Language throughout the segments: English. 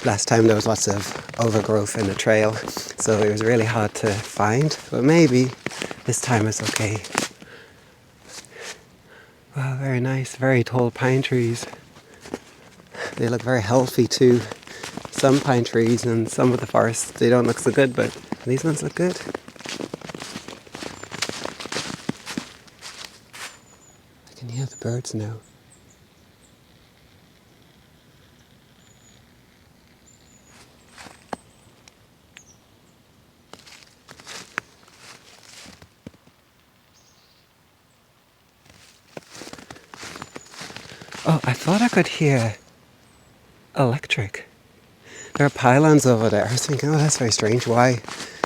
last time there was lots of overgrowth in the trail, so it was really hard to find, but maybe this time it's okay. Wow, very nice, very tall pine trees. They look very healthy too. Some pine trees and some of the forests, they don't look so good, but these ones look good. I can hear the birds now. Oh, I thought I could hear electric. There are pylons over there. I was thinking, oh, that's very strange. Why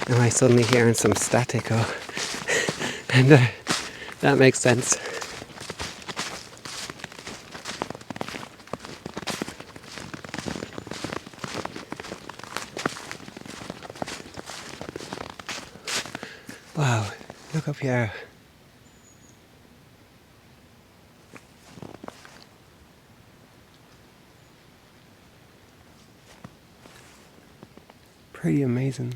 am I suddenly hearing some static? Oh, and that makes sense. Wow, look up here. Pretty amazing.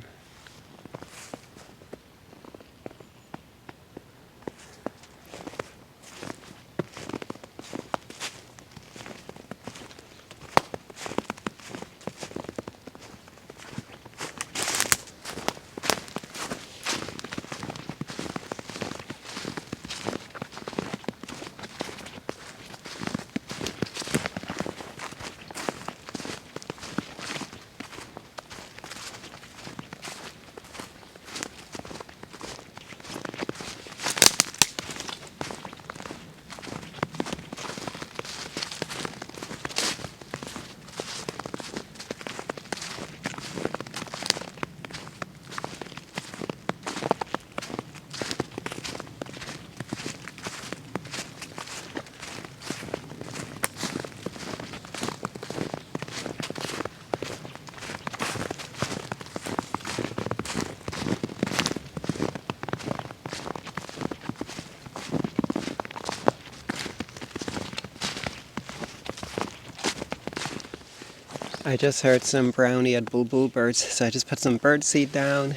I just heard some brownie-eyed bulbul birds, so I just put some bird seed down.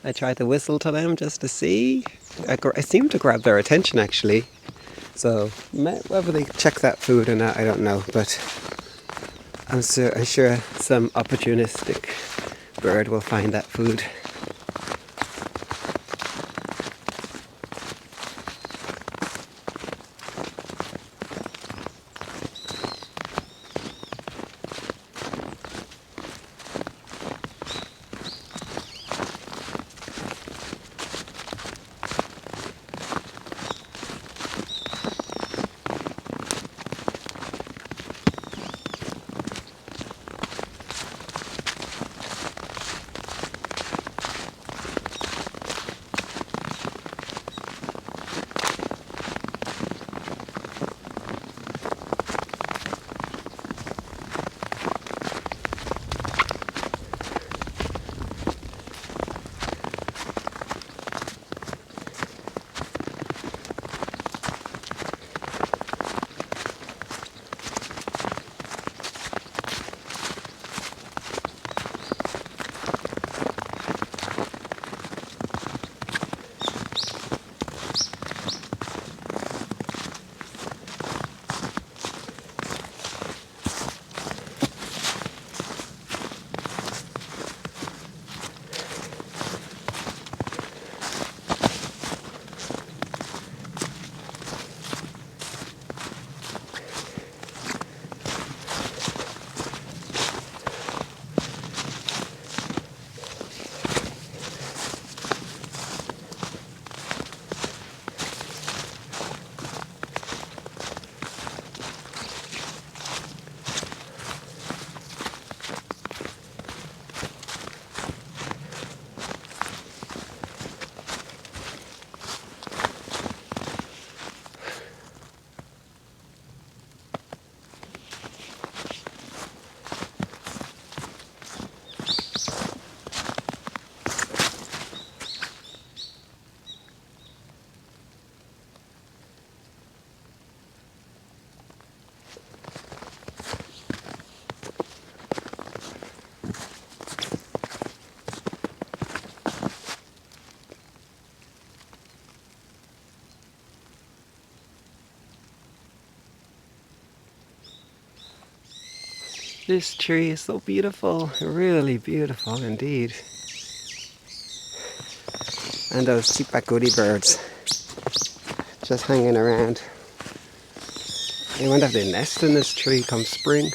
I tried to whistle to them just to see. I seemed to grab their attention actually. So whether they check that food or not, I don't know. But I'm sure some opportunistic bird will find that food. This tree is so beautiful, really beautiful indeed. And those chipakuri birds just hanging around. I wonder if they nest in this tree come spring.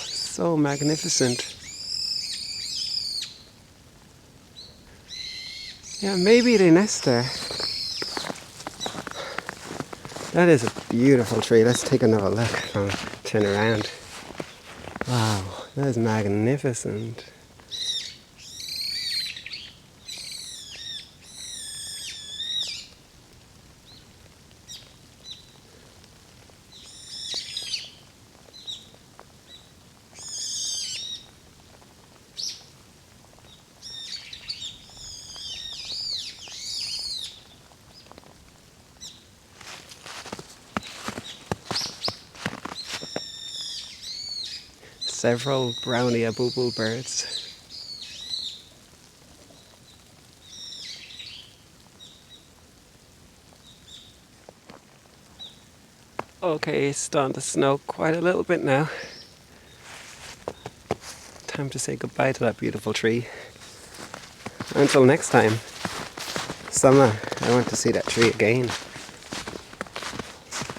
So magnificent. Yeah, maybe they nest there. That is a beautiful tree. Let's take another look and turn around. Wow, that is magnificent. Several brownie abubul birds. Okay, it's starting to snow quite a little bit now. Time to say goodbye to that beautiful tree. Until next time, summer, I want to see that tree again.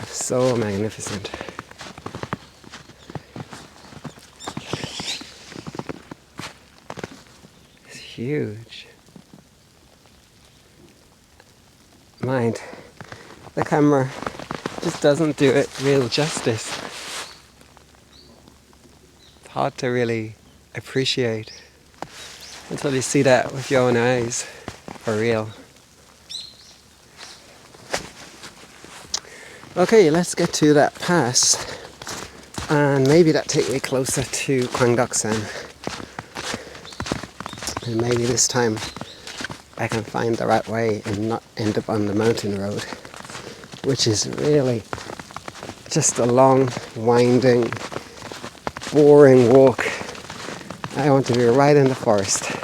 So magnificent. It's huge. Mind, the camera just doesn't do it real justice. It's hard to really appreciate until you see that with your own eyes, for real. Okay, let's get to that pass, and maybe that take me closer to Gwangdeoksan. And maybe this time I can find the right way and not end up on the mountain road, which is really just a long, winding, boring walk. I want to be right in the forest.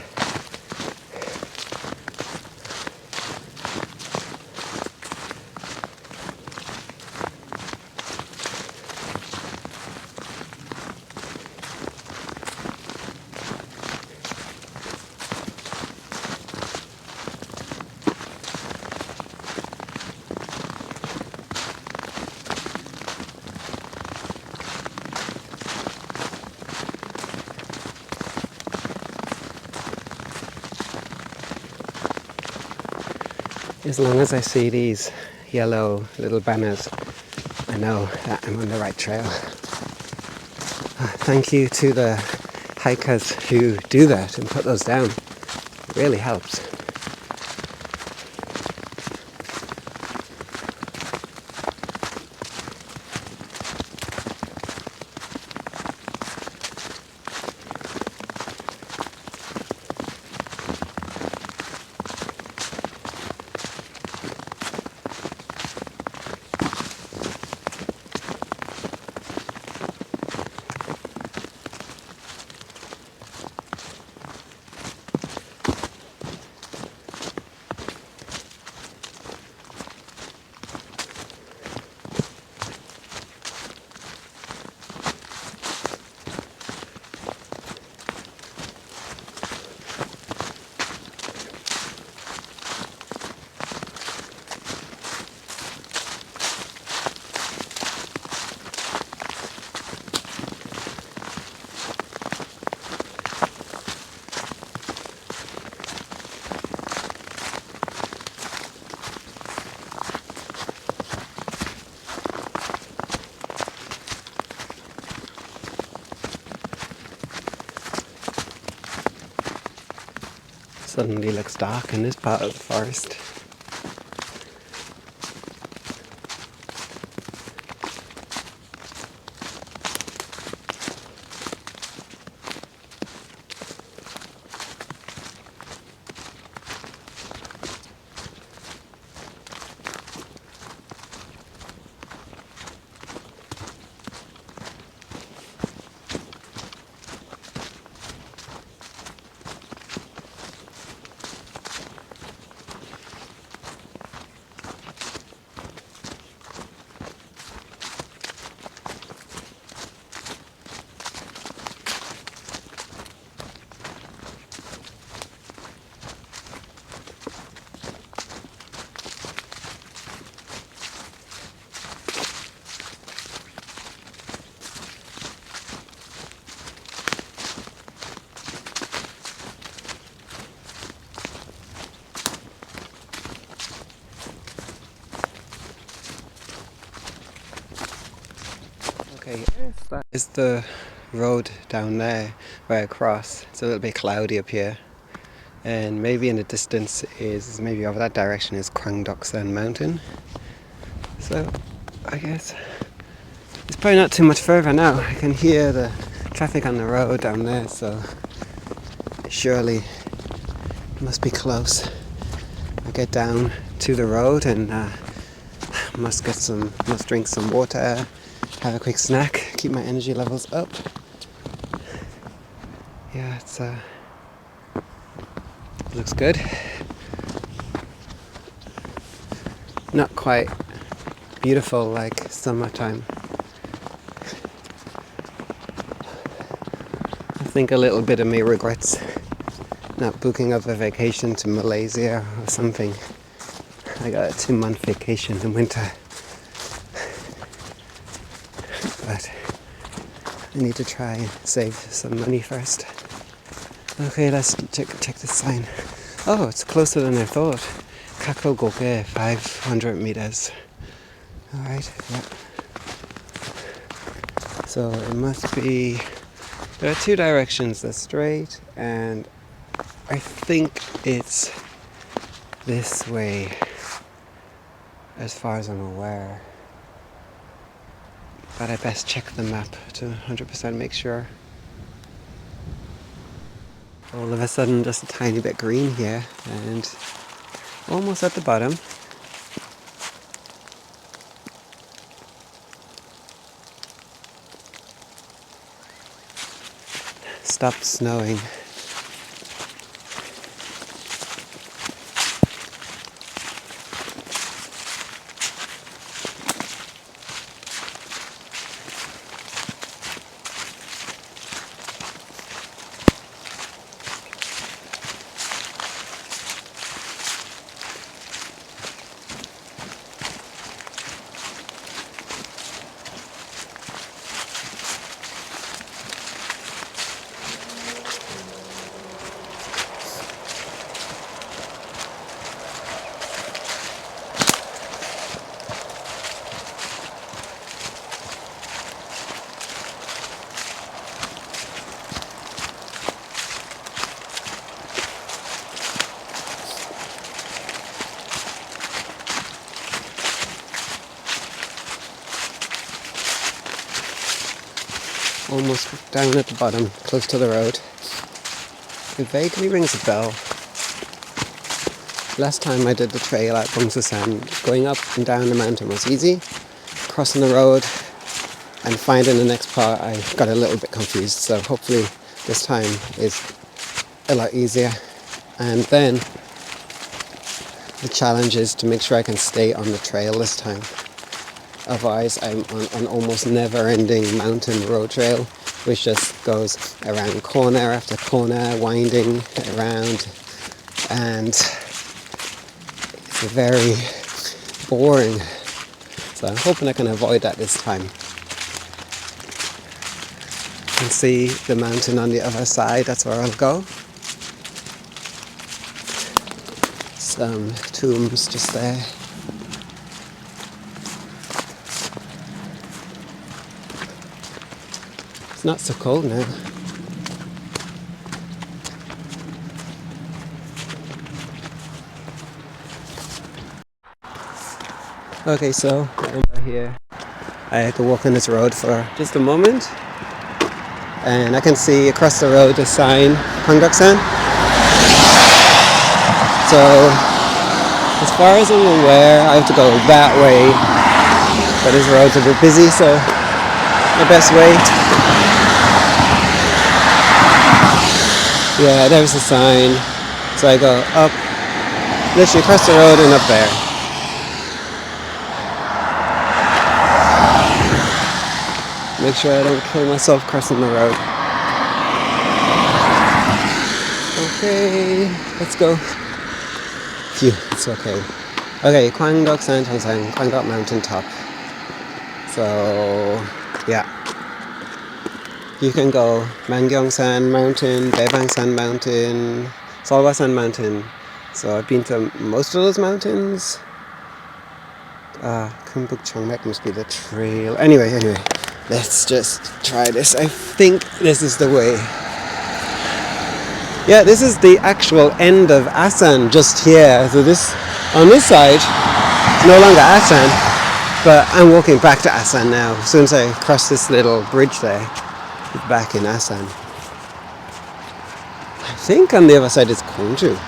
As long as I see these yellow little banners, I know that I'm on the right trail. Thank you to the hikers who do that and put those down. It really helps. Suddenly looks dark in this part of the forest. Is the road down there where I cross. It's a little bit cloudy up here. And maybe in the distance is, maybe over that direction is Gwangdeoksan Mountain. So I guess it's probably not too much further now. I can hear the traffic on the road down there, so surely it must be close. I get down to the road and must drink some water, have a quick snack, keep my energy levels up. Yeah, it's looks good. Not quite beautiful like summertime. I think a little bit of me regrets not booking up a vacation to Malaysia or something. I got a 2-month vacation in winter. But I need to try and save some money first. Okay, let's check the sign. Oh, it's closer than I thought. Kakogoke, 500 meters. Alright, yeah. So it must be... There are 2 directions, the straight, and I think it's this way, as far as I'm aware. But I best check the map to 100% make sure. All of a sudden just a tiny bit green here and almost at the bottom. Stopped snowing. Almost down at the bottom, close to the road. It vaguely rings a bell. Last time I did the trail at Bongsusan, going up and down the mountain was easy. Crossing the road and finding the next part, I got a little bit confused. So hopefully this time is a lot easier. And then the challenge is to make sure I can stay on the trail this time. Otherwise, I'm on an almost never-ending mountain road trail, which just goes around corner after corner, winding around, and it's very boring. So I'm hoping I can avoid that this time. You can see the mountain on the other side, that's where I'll go. Some tombs just there. Not so cold now. Okay, so I'm here. I had to walk on this road for just a moment, and I can see across the road a sign, Gwangdeoksan. So, as far as I'm aware, I have to go that way, but this road's a bit busy, so the best way. Yeah, there's a sign. So I go up, literally across the road and up there. Make sure I don't kill myself crossing the road. Okay, let's go. Phew, it's okay. Okay, Gwangdeoksan Gwangdeok mountain top. So, yeah. You can go Mangyongsan Mountain, Daebangsan Mountain, Solwasan Mountain. So I've been to most of those mountains. Kumbuk Chongmek must be the trail. Anyway. Let's just try this. I think this is the way. Yeah, this is the actual end of Asan, just here. So this, on this side, it's no longer Asan, but I'm walking back to Asan now. As soon as I cross this little bridge there, it's back in Asan. I think on the other side is Gwangju.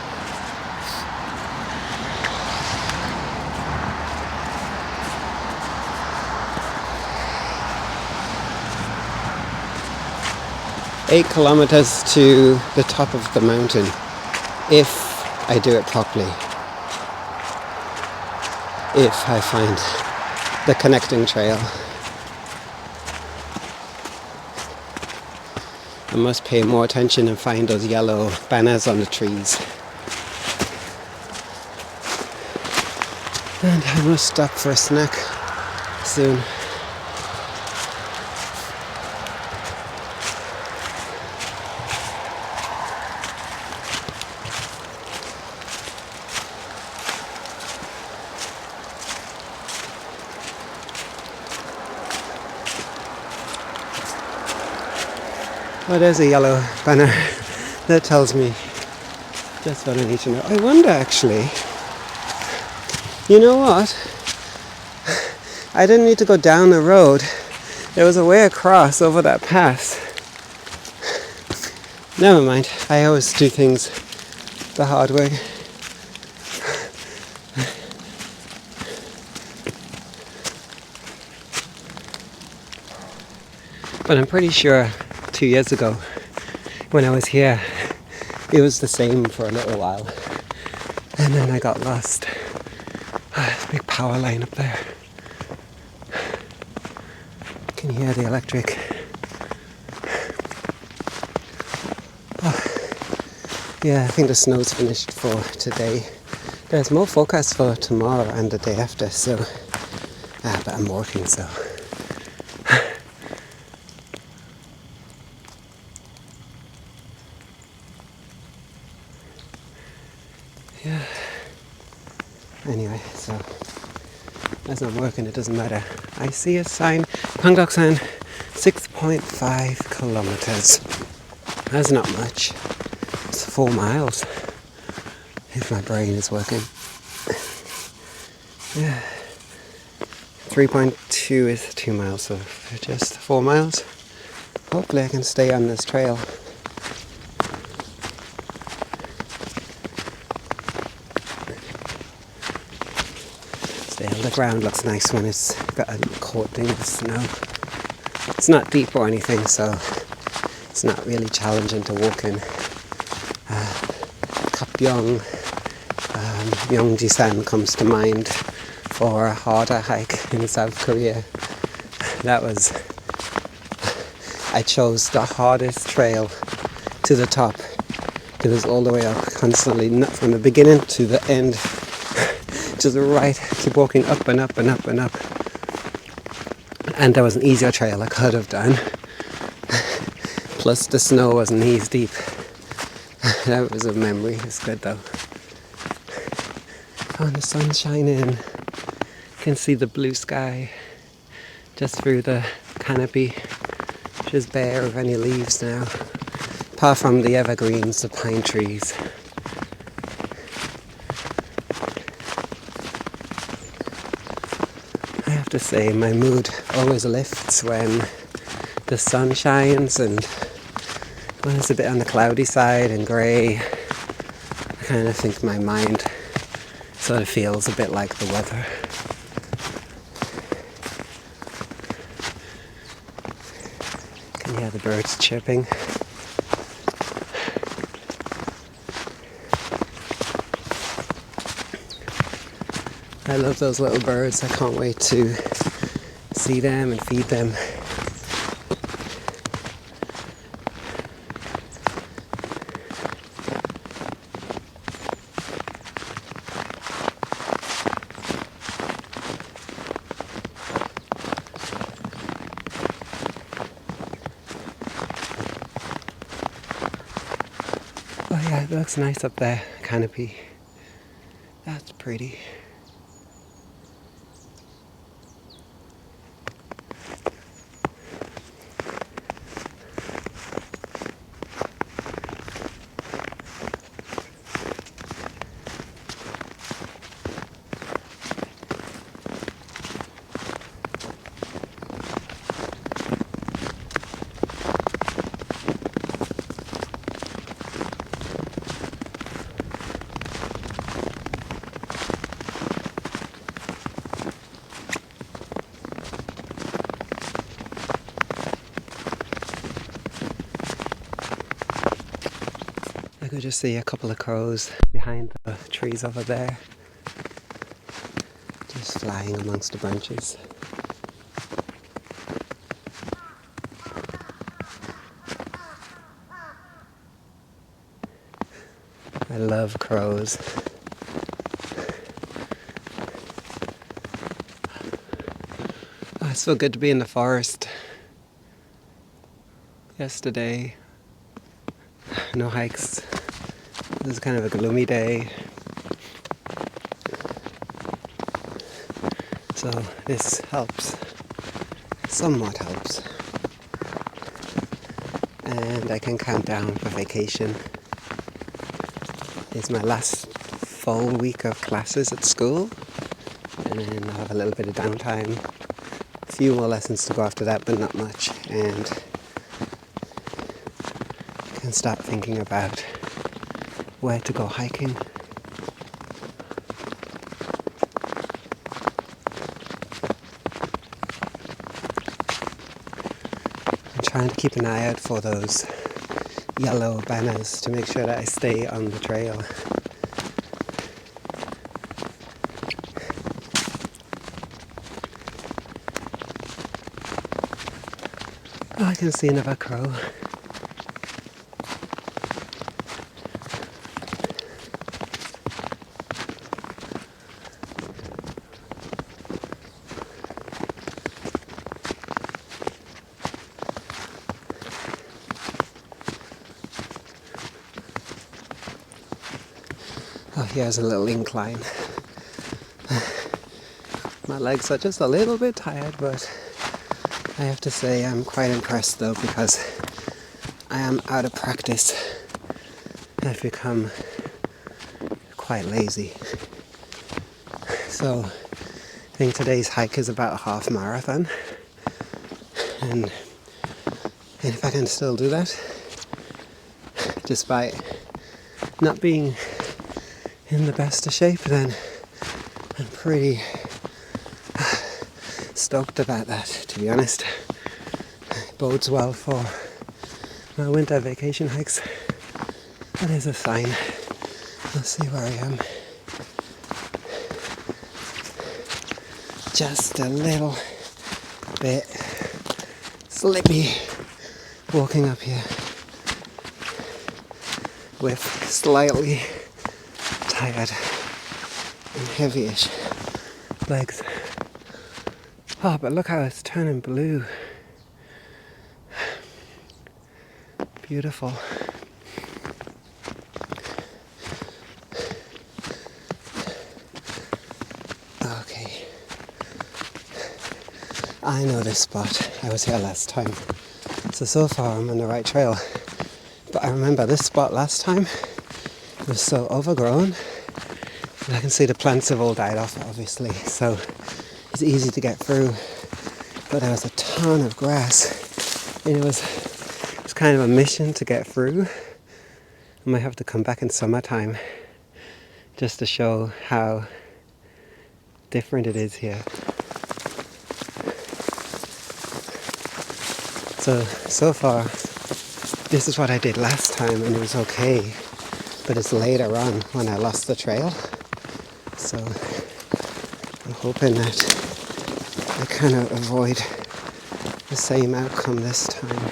Eight kilometers to the top of the mountain, if I do it properly. If I find the connecting trail. I must pay more attention and find those yellow banners on the trees. And I must stop for a snack soon. Oh, there's a yellow banner that tells me just what I need to know. I wonder actually, you know what? I didn't need to go down the road. There was a way across over that pass. Never mind, I always do things the hard way. But I'm pretty sure 2 years ago when I was here it was the same for a little while, and then I got lost. There's a big power line up there. You can hear the electric. Yeah, I think the snow's finished for today. There's more forecast for tomorrow and the day after, so but I'm working, so yeah. Anyway, so as I'm working, it doesn't matter. I see a sign, Gwangdeoksan, 6.5 kilometers. That's not much. It's 4 miles, if my brain is working. Yeah. 3.2 is 2 miles, so just 4 miles. Hopefully I can stay on this trail. The ground looks nice when it's got a coating of snow. It's not deep or anything, so it's not really challenging to walk in. Kapyeong, Bongsusan comes to mind for a harder hike in South Korea. I chose the hardest trail to the top. It was all the way up, constantly, not from the beginning to the end. To the right, keep walking up and up and up and up. And there was an easier trail I could have done. Plus the snow wasn't knees deep. That was a memory. It's good though. Oh, and the sun's shining. You can see the blue sky just through the canopy, which is bare of any leaves now. Apart from the evergreens, the pine trees. I have to say, my mood always lifts when the sun shines, and when it's a bit on the cloudy side and grey, I kind of think my mind sort of feels a bit like the weather. Can you hear the birds chirping? I love those little birds. I can't wait to see them and feed them. Oh yeah, it looks nice up there, canopy. That's pretty. I could just see a couple of crows behind the trees over there, just flying amongst the branches. I love crows. Oh, it's so good to be in the forest. Yesterday, no hikes. This is kind of a gloomy day. So this helps, somewhat helps. And I can count down for vacation. It's my last full week of classes at school, and then I'll have a little bit of downtime. A few more lessons to go after that, but not much. And I can start thinking about where to go hiking. I'm trying to keep an eye out for those yellow banners to make sure that I stay on the trail. Oh, I can see another crow. Oh, here's a little incline. My legs are just a little bit tired, but I have to say I'm quite impressed though, because I am out of practice. I've become quite lazy. So I think today's hike is about a half marathon. And if I can still do that, despite not being in the best of shape, then I'm pretty stoked about that, to be honest. It bodes well for my winter vacation hikes. That is a sign. Let's see where I am. Just a little bit slippy walking up here with slightly tired and heavyish legs. Oh, but look how it's turning blue. Beautiful. Okay. I know this spot. I was here last time. So far I'm on the right trail. But I remember this spot last time was so overgrown. And I can see the plants have all died off, obviously. So it's easy to get through. But there was a ton of grass. And it was kind of a mission to get through. I might have to come back in summertime just to show how different it is here. So far, this is what I did last time and it was okay. But it's later on when I lost the trail. So I'm hoping that I kind of avoid the same outcome this time.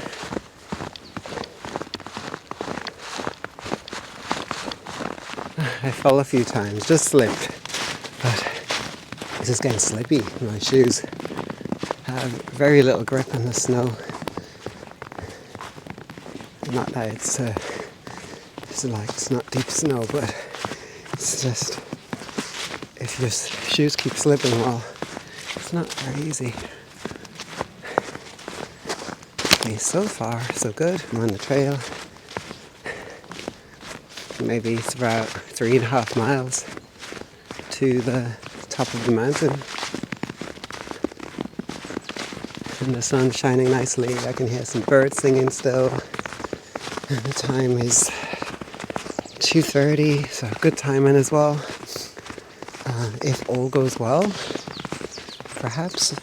I fell a few times, just slipped, but this is getting slippy in my shoes. I have very little grip on the snow. Not that it's not deep snow, but it's just, if your shoes keep slipping, well, it's not very easy. Okay, so far so good. I'm on the trail. Maybe it's about 3.5 miles to the top of the mountain. And the sun's shining nicely. I can hear some birds singing still. And the time is 2:30, so good timing as well. If all goes well, perhaps.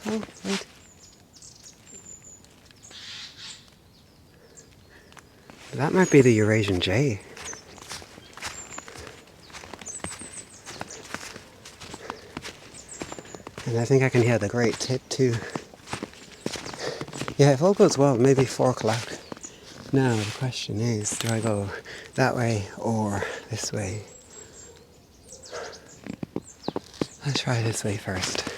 Oh, wait. That might be the Eurasian jay. And I think I can hear the great tit too. Yeah, if all goes well, maybe 4 o'clock. Now the question is, do I go that way or this way? I'll try this way first.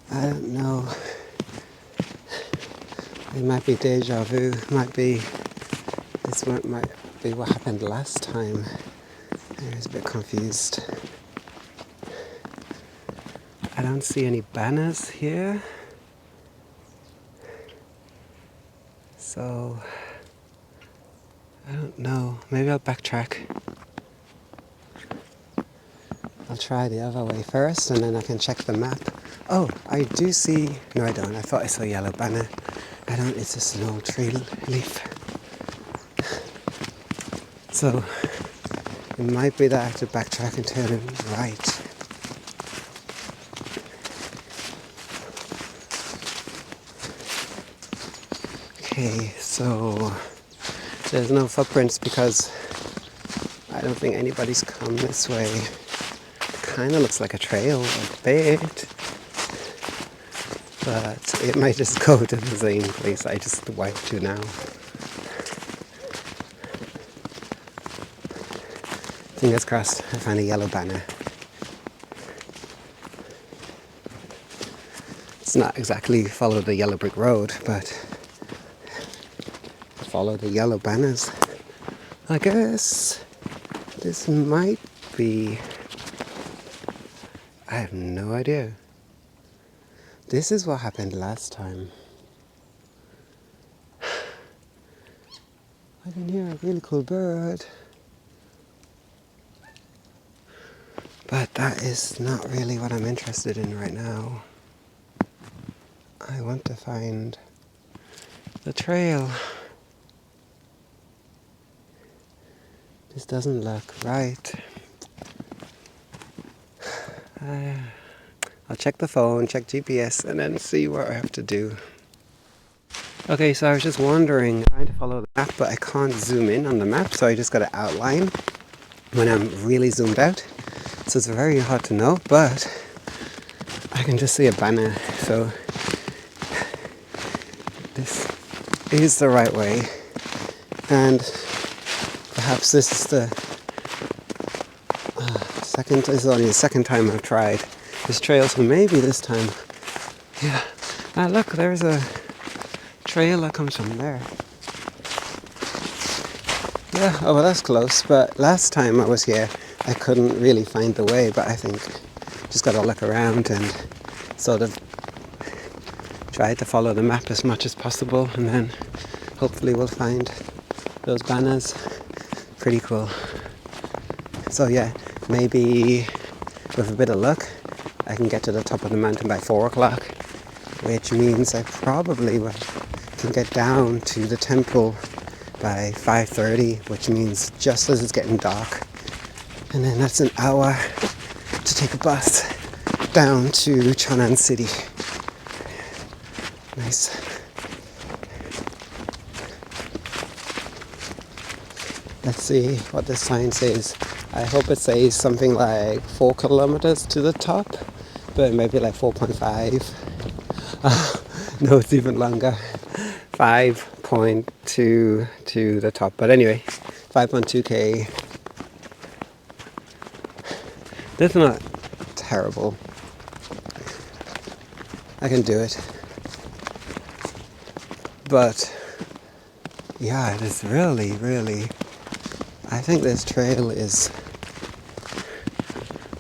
I don't know. It might be deja vu. Might be what happened last time. I was a bit confused. I don't see any banners here. So I don't know. Maybe I'll backtrack. I'll try the other way first and then I can check the map. Oh, I do see... No, I don't. I thought I saw a yellow banner. I don't. It's just an old tree leaf. So it might be that I have to backtrack and turn it right. Okay, so there's no footprints because I don't think anybody's come this way. Kind of looks like a trail a bit, but it might just go to the same place I just wiped to now. Fingers crossed I find a yellow banner. It's not exactly follow the yellow brick road, but follow the yellow banners. I guess this might be... I have no idea. This is what happened last time. I can hear a really cool bird. But that is not really what I'm interested in right now. I want to find the trail. This doesn't look right. I'll check the phone, check GPS, and then see what I have to do. Okay, so I was just wandering, trying to follow the map, but I can't zoom in on the map, so I just got to outline when I'm really zoomed out. So it's very hard to know, but I can just see a banner, so this is the right way. And perhaps this is the this is only the second time I've tried this trail, so maybe this time, yeah. Ah, look, there's a trail that comes from there. Yeah, oh well, that's close, but last time I was here, I couldn't really find the way, but I think just got to look around and sort of try to follow the map as much as possible, and then hopefully we'll find those banners. Pretty cool. So yeah, maybe with a bit of luck, I can get to the top of the mountain by 4 o'clock, which means I probably can get down to the temple by 5:30, which means just as it's getting dark. And then that's an hour to take a bus down to Cheonan City. Nice. Let's see what this sign says. I hope it says something like 4 kilometers to the top, but maybe like 4.5. No, it's even longer. 5.2 to the top. But anyway, 5.2k. That's not terrible. I can do it. But yeah, it is really, I think this trail is,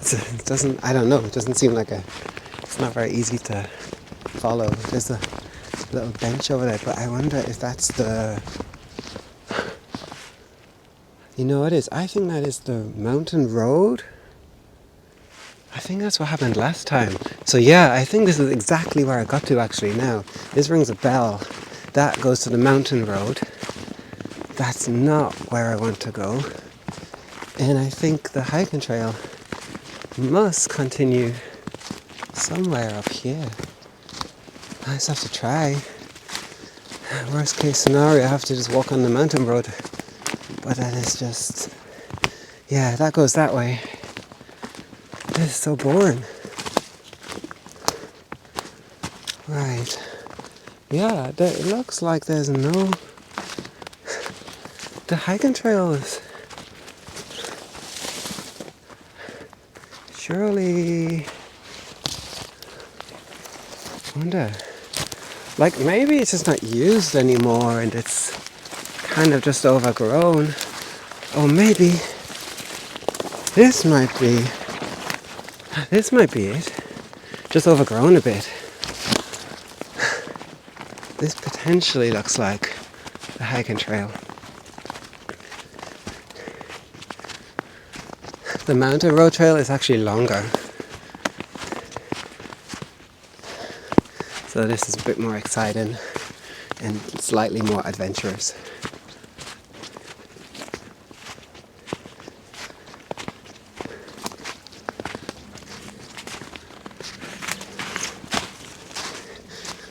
it doesn't, I don't know, it doesn't seem like it's not very easy to follow. There's a little bench over there, but I wonder if that's the, you know what it is? I think that is the mountain road. I think that's what happened last time. So yeah, I think this is exactly where I got to actually now. This rings a bell. That goes to the mountain road. that's not where I want to go. And I think the hiking trail must continue somewhere up here. I just have to try. Worst case scenario, I have to just walk on the mountain road. But that is just... yeah, that goes that way. This is so boring. Right. Yeah, it looks like there's no... the hiking trail is... surely... wonder... like maybe it's just not used anymore and it's kind of just overgrown. Or maybe this might be it. Just overgrown a bit. This potentially looks like the hiking trail. The mountain road trail is actually longer. So this is a bit more exciting and slightly more adventurous.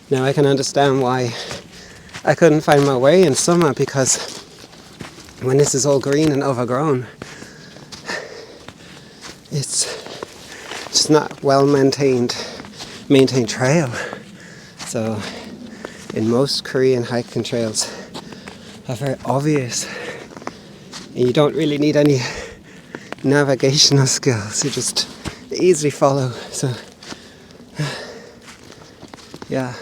Now I can understand why I couldn't find my way in summer, because when this is all green and overgrown, it's just not well maintained trail. So in most Korean hiking trails are very obvious and you don't really need any navigational skills, you just easily follow. So yeah.